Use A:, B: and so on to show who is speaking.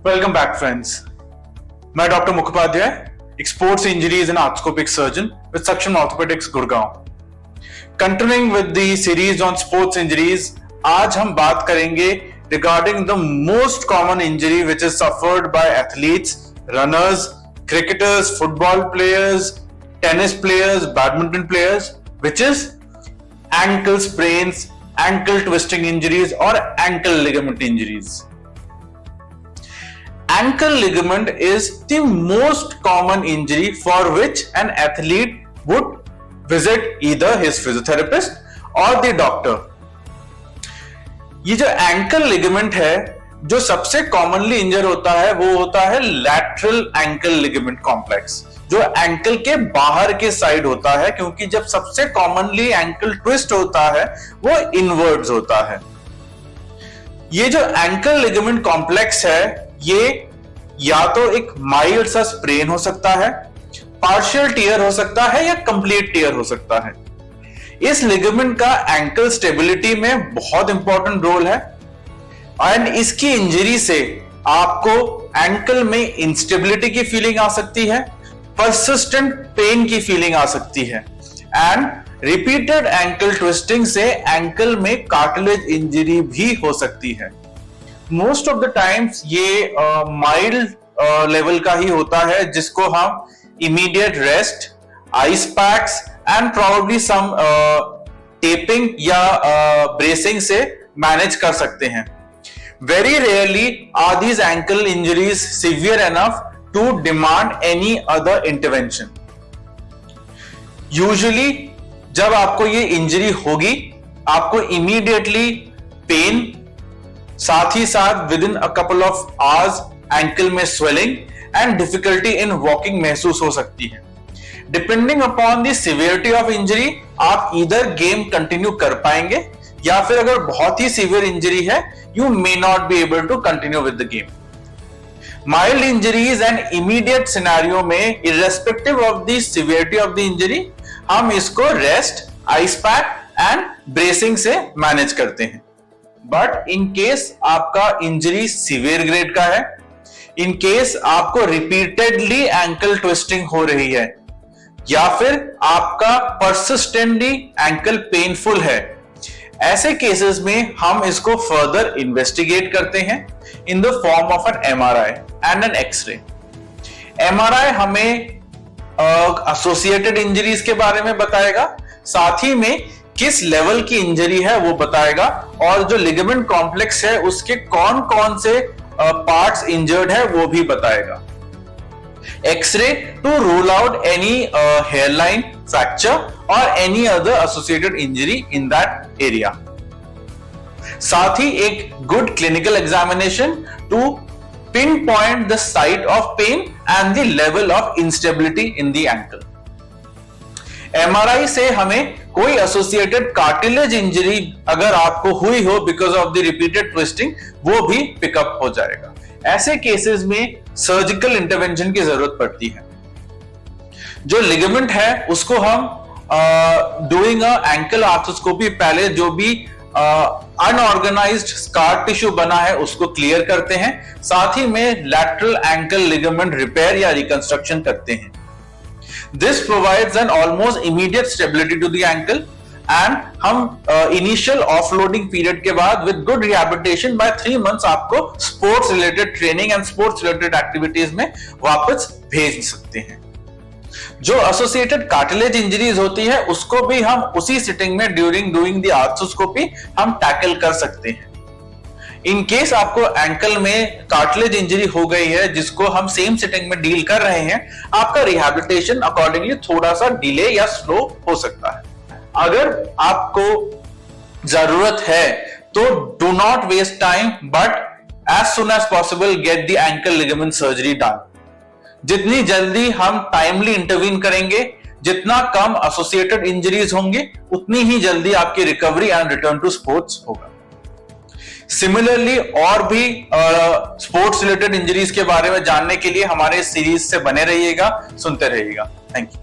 A: Welcome back, friends. मैं doctor Mukhopadhyay, एक sports injuries and arthroscopic surgeon with Saksham orthopaedics Gurgaon. Continuing with the series on sports injuries, आज हम बात करेंगे regarding the most common injury which is suffered by athletes, runners, cricketers, football players, tennis players, badminton players, which is ankle sprains, ankle twisting injuries or ankle ligament injuries. Ankle ligament is the most common injury for which an athlete would visit either his physiotherapist or the doctor. ये जो ankle ligament है, जो सबसे commonly इंजर होता है वो होता है lateral ankle ligament complex, जो एंकल के बाहर के साइड होता है, क्योंकि जब सबसे कॉमनली एंकल ट्विस्ट होता है वो इनवर्ड्स होता है. ये जो एंकल लिगामेंट कॉम्प्लेक्स है, ये या तो एक माइल्ड सा स्प्रेन हो सकता है, पार्शियल टियर हो सकता है या कंप्लीट टियर हो सकता है. इस लिगामेंट का एंकल स्टेबिलिटी में बहुत इंपॉर्टेंट रोल है एंड इसकी इंजरी से आपको एंकल में इंस्टेबिलिटी की फीलिंग आ सकती है, persistent पेन की फीलिंग आ सकती है एंड रिपीटेड एंकल ट्विस्टिंग से एंकल में कार्टिलेज इंजरी भी हो सकती है. मोस्ट ऑफ द टाइम्स ये माइल्ड लेवल का ही होता है, जिसको हम immediate rest, ice packs and probably some taping या ब्रेसिंग से मैनेज कर सकते हैं. Very rarely are these ankle injuries severe enough to demand any other intervention. Usually जब आपको ये इंजरी होगी, आपको immediately पेन, साथ ही साथ within a couple of hours ankle में swelling and difficulty in walking महसूस हो सकती है. Depending upon the severity of injury, आप either गेम कंटिन्यू कर पाएंगे या फिर अगर बहुत ही सीवियर इंजरी है, you may not be able to continue with the game. Mild injuries and immediate scenario में irrespective of the severity of the injury, हम इसको rest, ice pack and bracing से मैनेज करते हैं. बट इन केस आपका injury severe grade का है, in case आपको रिपीटेडली एंकल ट्विस्टिंग हो रही है या फिर आपका परसिस्टेंटली एंकल पेनफुल है, ऐसे केसेस में हम इसको फर्दर इन्वेस्टिगेट करते हैं in the form of an MRI and an X-ray. MRI हमें एसोसिएटेड इंजरीज के बारे में बताएगा, साथ ही में किस लेवल की इंजरी है वो बताएगा, और जो लिगामेंट कॉम्प्लेक्स है उसके कौन कौन से पार्ट्स इंजर्ड है वो भी बताएगा. X ray to rule out any hairline fracture or any other associated injury in that area. साथ ही एक good clinical examination to pinpoint the site of pain and the level of instability in the ankle. MRI से हमें कोई associated cartilage injury अगर आपको हुई हो because of the repeated twisting, वो भी पिकअप हो जाएगा. ऐसे केसेस में सर्जिकल इंटरवेंशन की जरूरत पड़ती है. जो लिगामेंट है उसको हम डूइंग अ एंकल आर्थोस्कोपी पहले जो भी अनऑर्गेनाइज्ड स्कार टिश्यू बना है उसको क्लियर करते हैं, साथ ही में लैटरल एंकल लिगामेंट रिपेयर या रिकंस्ट्रक्शन करते हैं. This provides an almost immediate stability to the ankle and हम इनिशियल ऑफलोडिंग पीरियड के बाद with good rehabilitation by 3 months आपको sports related training and sports related activities में वापस भेज सकते हैं. जो एसोसिएटेड कार्टिलेज इंजरीज होती है उसको भी हम उसी सिटिंग में ड्यूरिंग डूइंग द आर्थोस्कोपी हम टैकल कर सकते हैं. इन केस आपको एंकल में कार्टिलेज इंजरी हो गई है जिसको हम सेम सिटिंग में डील कर रहे हैं, आपका रिहैबिलिटेशन अकॉर्डिंगली थोड़ा सा डिले या स्लो हो सकता है. अगर आपको जरूरत है तो do not waste time but as soon as possible get the ankle ligament surgery done. जितनी जल्दी हम टाइमली इंटरवीन करेंगे, जितना कम एसोसिएटेड इंजरीज होंगे, उतनी ही जल्दी आपकी recovery and return to sports होगा. सिमिलरली और भी स्पोर्ट्स रिलेटेड इंजरीज के बारे में जानने के लिए हमारे सीरीज से बने रहिएगा, सुनते रहिएगा. Thank you.